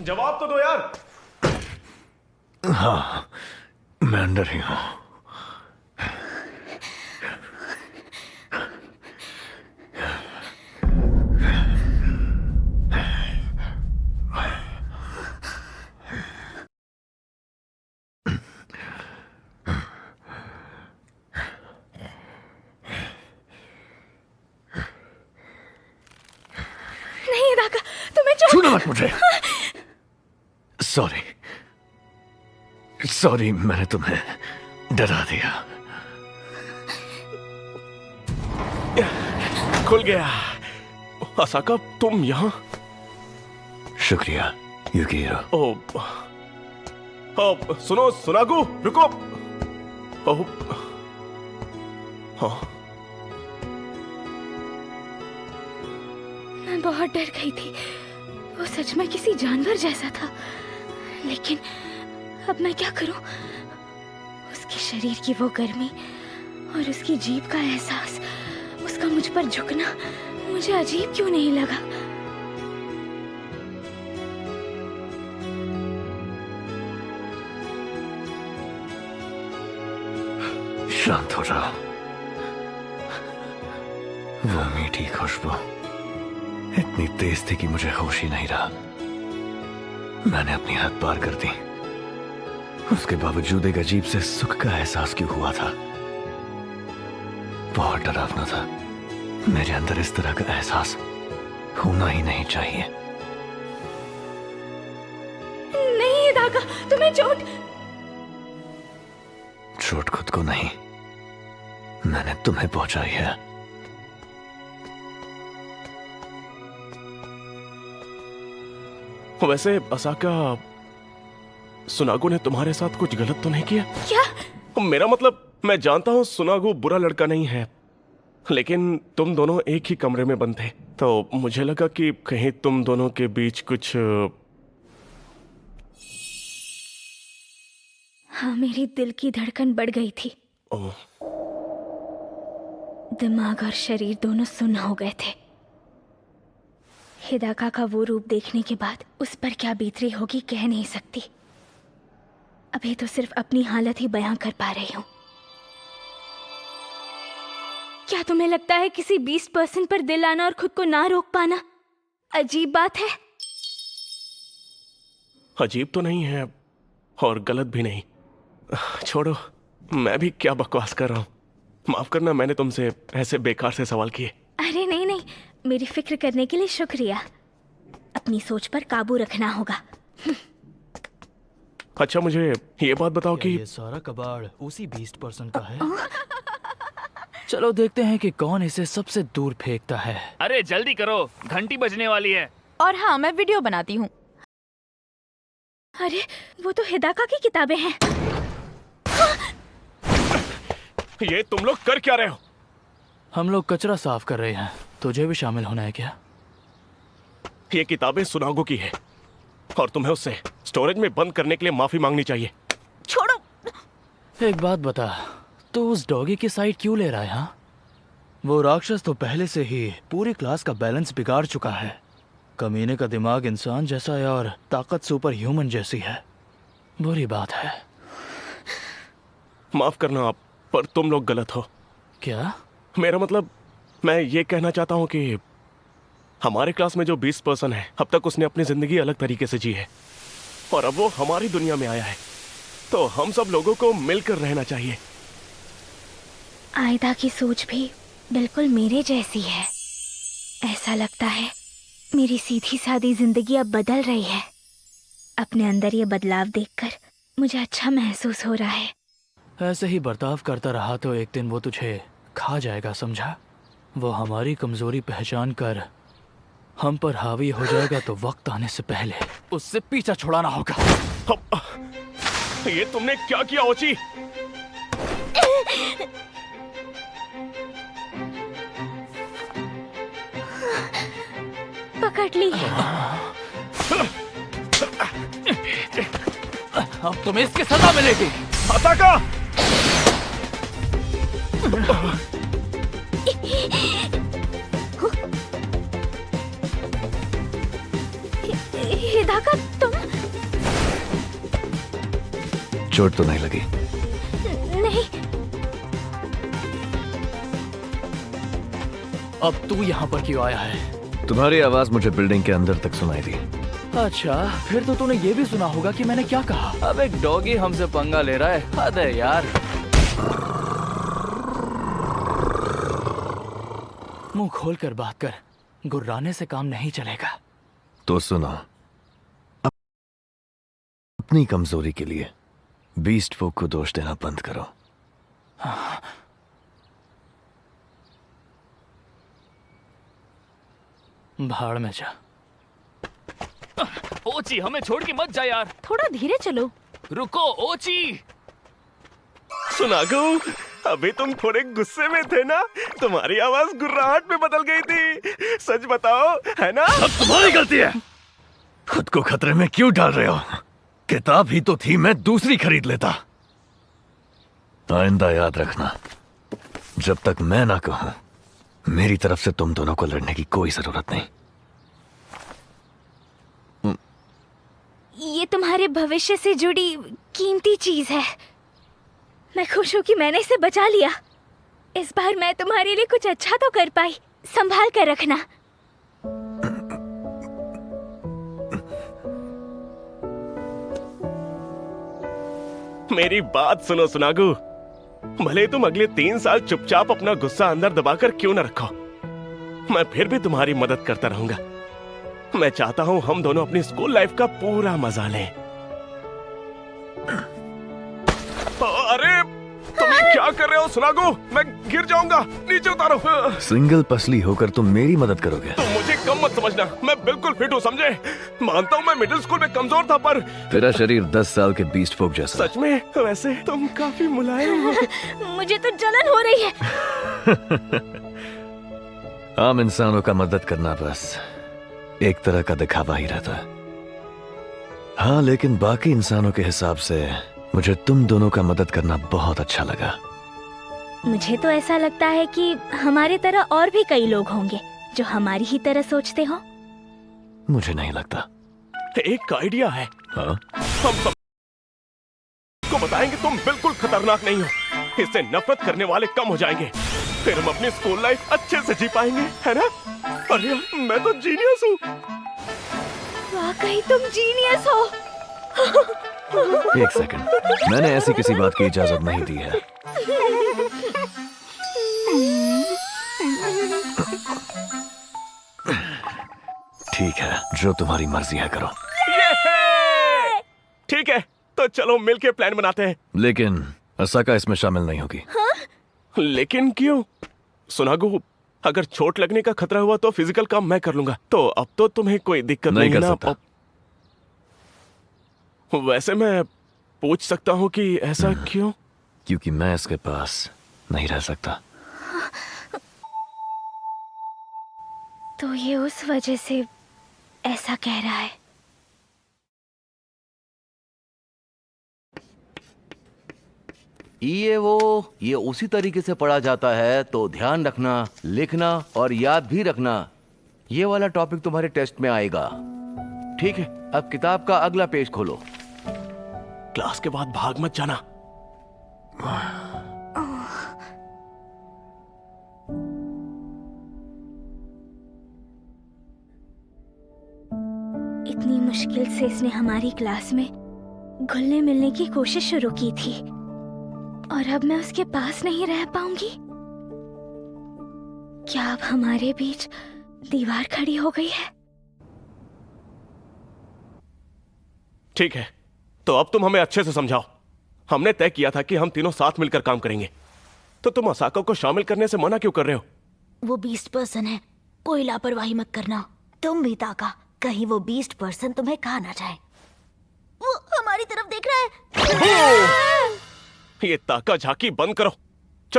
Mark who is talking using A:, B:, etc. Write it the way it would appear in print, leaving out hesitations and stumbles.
A: जवाब तो दो यार।
B: हाँ, मैं अंदर ही हूं।
C: नहीं दाका, तुम्हें
B: छूना मत मुझे। सॉरी, सॉरी, मैंने तुम्हें डरा दिया।
A: खुल गया। असाका, तुम यहाँ?
B: शुक्रिया युकिरो।
A: सुनो सुनागु, रुको। हाँ,
C: मैं बहुत डर गई थी। वो सच में किसी जानवर जैसा था, लेकिन अब मैं क्या करूं? उसके शरीर की वो गर्मी और उसकी जीभ का एहसास, उसका मुझ पर झुकना मुझे अजीब क्यों नहीं लगा?
B: शांत हो जाओ। वो मीठी खुशबू इतनी तेज थी कि मुझे होश ही नहीं रहा। मैंने अपनी हद पार कर दी। उसके बावजूद एक अजीब से सुख का एहसास क्यों हुआ था? बहुत डरावना था। मेरे अंदर इस तरह का एहसास होना ही नहीं चाहिए।
C: नहीं दाका, तुम्हें चोट
B: खुद को नहीं, मैंने तुम्हें पहुंचाई है।
A: वैसे असाका, सुनागु ने तुम्हारे साथ कुछ गलत तो नहीं किया?
C: क्या?
A: मेरा मतलब, मैं जानता हूँ सुनागु बुरा लड़का नहीं है, लेकिन तुम दोनों एक ही कमरे में बंद थे, तो मुझे लगा कि कहीं तुम दोनों के बीच कुछ।
C: हाँ, मेरी दिल की धड़कन बढ़ गई थी।
A: ओह,
C: दिमाग और शरीर दोनों सुन्न हो गए थे। हिदाका का वो रूप देखने के बाद उस पर क्या बीत रही होगी कह नहीं सकती। अभी तो सिर्फ अपनी हालत ही बयां कर पा रही हूं। क्या तुम्हें लगता है किसी 20% पर दिल आना और खुद को ना रोक पाना अजीब बात है?
A: अजीब तो नहीं है और गलत भी नहीं। छोड़ो, मैं भी क्या बकवास कर रहा हूँ। माफ करना, मैंने तुमसे ऐसे बेकार से सवाल किए।
C: अरे नहीं नहीं, मेरी फिक्र करने के लिए शुक्रिया। अपनी सोच पर काबू रखना होगा।
A: अच्छा, मुझे ये बात बताओ कि
D: ये सारा कबाड़ उसी 20% का है? चलो देखते हैं कि कौन इसे सबसे दूर फेंकता है।
E: अरे जल्दी करो, घंटी बजने वाली है।
F: और हाँ, मैं वीडियो बनाती हूँ।
C: अरे वो तो हिदाका की किताबें हैं।
A: ये तुम लोग कर क्या रहे हो?
D: हम लोग कचरा साफ कर रहे हैं। तुझे भी शामिल होना है क्या?
A: ये किताबें सुनागु की है और तुम्हें उससे स्टोरेज में बंद करने के लिए माफी मांगनी चाहिए।
F: छोड़ो।
D: एक बात बता, तू उस डॉगी की साइड क्यों ले रहा है? हाँ, वो राक्षस तो पहले से ही पूरी क्लास का बैलेंस बिगाड़ चुका है। कमीने का दिमाग इंसान जैसा है और ताकत सुपर ह्यूमन जैसी है। बुरी बात है।
A: माफ करना आप, पर तुम लोग गलत हो।
D: क्या?
A: मेरा मतलब, मैं ये कहना चाहता हूँ कि हमारे क्लास में जो 20% है, अब तक उसने अपनी जिंदगी अलग तरीके से जी है और अब वो हमारी दुनिया में आया है, तो हम सब लोगों को मिलकर रहना चाहिए।
C: आयदा की सोच भी बिल्कुल मेरे जैसी है। ऐसा लगता है मेरी सीधी सादी जिंदगी अब बदल रही है। अपने अंदर ये बदलाव देखकर मुझे अच्छा महसूस हो रहा है।
D: ऐसे ही बर्ताव करता रहा तो एक दिन वो तुझे खा जाएगा, समझा? वो हमारी कमजोरी पहचान कर हम पर हावी हो जाएगा, तो वक्त आने से पहले उससे पीछा छुड़ाना होगा।
A: ये तुमने क्या किया ओची?
C: पकड़ ली।
D: अब तुम्हें इसकी सजा मिलेगी।
A: असाका!
C: हिदाका, तुम
B: चोट तो नहीं लगी?
C: नहीं।
D: अब तू यहाँ पर क्यों आया है?
B: तुम्हारी आवाज मुझे बिल्डिंग के अंदर तक सुनाई दी।
D: अच्छा, फिर तो तूने ये भी सुना होगा कि मैंने क्या कहा। अब एक डॉगी हमसे पंगा ले रहा है, हद है यार। मुंह खोल कर बात कर, गुर्राने से काम नहीं चलेगा।
B: तो सुनो, अपनी कमजोरी के लिए बीस्ट फोक को दोष देना बंद करो।
D: भाड़ में जा।
E: ओची, हमें छोड़ के मत जा यार।
F: थोड़ा धीरे चलो।
E: रुको ओची।
A: सुनागो, अभी तुम थोड़े गुस्से में थे ना? तुम्हारी आवाज गुर्राहट में बदल गई थी। सच बताओ, है ना?
B: अब तुम्हारी गलती है। खुद को खतरे में क्यों डाल रहे हो? किताब ही तो थी, मैं दूसरी खरीद लेता। आइंदा याद रखना, जब तक मैं ना कहूं, मेरी तरफ से तुम दोनों को लड़ने की कोई जरूरत नहीं।
C: ये तुम्हारे भविष्य से जुड़ी कीमती चीज है। मैं खुश हूँ कि मैंने इसे बचा लिया। इस बार मैं तुम्हारे लिए कुछ अच्छा तो कर पाई। संभाल कर रखना।
A: मेरी बात सुनो सुनागू, भले तुम अगले 3 साल चुपचाप अपना गुस्सा अंदर दबाकर क्यों न रखो, मैं फिर भी तुम्हारी मदद करता रहूंगा। मैं चाहता हूं हम दोनों अपनी स्कूल लाइफ का पूरा मजा लें। अरे तुम ये क्या कर रहे हो सुनागू? मैं गिर जाऊंगा, नीचे उतारो।
B: सिंगल पसली होकर तुम मेरी मदद करोगे?
A: तुम मुझे कम मत समझना, मैं बिल्कुल फिट हूँ, समझे? मानता हूँ मैं मिडिल स्कूल में कमजोर था, पर
B: तेरा शरीर 10 साल के बीस्ट फोक जैसा।
A: सच में? वैसे तुम काफी मुलायम हो।
C: मुझे तो जलन हो रही है।
B: आम इंसानों का मदद करना बस एक तरह का दिखावा ही रहता है। हाँ, लेकिन बाकी इंसानों के हिसाब से मुझे तुम दोनों का मदद करना बहुत अच्छा लगा।
C: मुझे तो ऐसा लगता है कि हमारे तरह और भी कई लोग होंगे जो हमारी ही तरह सोचते हो।
B: मुझे नहीं लगता।
A: एक आइडिया है।
B: हाँ?
A: हम सबको बताएंगे तुम बिल्कुल खतरनाक नहीं हो। इससे नफरत करने वाले कम हो जाएंगे। फिर हम अपनी स्कूल लाइफ अच्छे से जी पाएंगे, है ना? अरे मैं तो जीनियस हूँ।
C: वाकई तुम जीनियस हो।
B: एक सेकंड, मैंने ऐसी किसी बात की इजाजत नहीं दी है। ठीक है, जो तुम्हारी मर्जी है करो।
A: ठीक है, तो चलो मिलके प्लान बनाते हैं।
B: लेकिन असाका इसमें शामिल नहीं होगी।
A: लेकिन क्यों? सुनागू, अगर चोट लगने का खतरा हुआ तो फिजिकल काम मैं कर लूंगा। तो अब तो तुम्हें कोई दिक्कत नहीं
B: कर
A: ना?
B: सकता।
A: वैसे मैं पूछ सकता हूँ कि ऐसा क्यों?
B: क्योंकि मैं इसके पास नहीं रह सकता।
C: तो ये उस वजह से ऐसा कह रहा है।
G: ये उसी तरीके से पढ़ा जाता है, तो ध्यान रखना, लिखना और याद भी रखना। ये वाला टॉपिक तुम्हारे टेस्ट में आएगा। ठीक है, अब किताब का अगला पेज खोलो।
A: क्लास के बाद भाग मत जाना।
C: इतनी मुश्किल से इसने हमारी क्लास में घुलने मिलने की कोशिश शुरू की थी, और अब मैं उसके पास नहीं रह पाऊंगी। क्या अब हमारे बीच दीवार खड़ी हो गई है?
A: ठीक है, तो अब तुम हमें अच्छे से समझाओ। हमने तय किया था कि हम तीनों साथ मिलकर काम करेंगे, तो तुम असाका को शामिल करने से मना क्यों कर रहे हो?
H: वो बीस्ट पर्सन है, कोई लापरवाही मत करना। तुम भी ताका, कहीं वो बीस्ट पर्सन तुम्हें खा ना जाए। वो हमारी तरफ देख रहा है।
A: ये ताका झाकी बंद करो।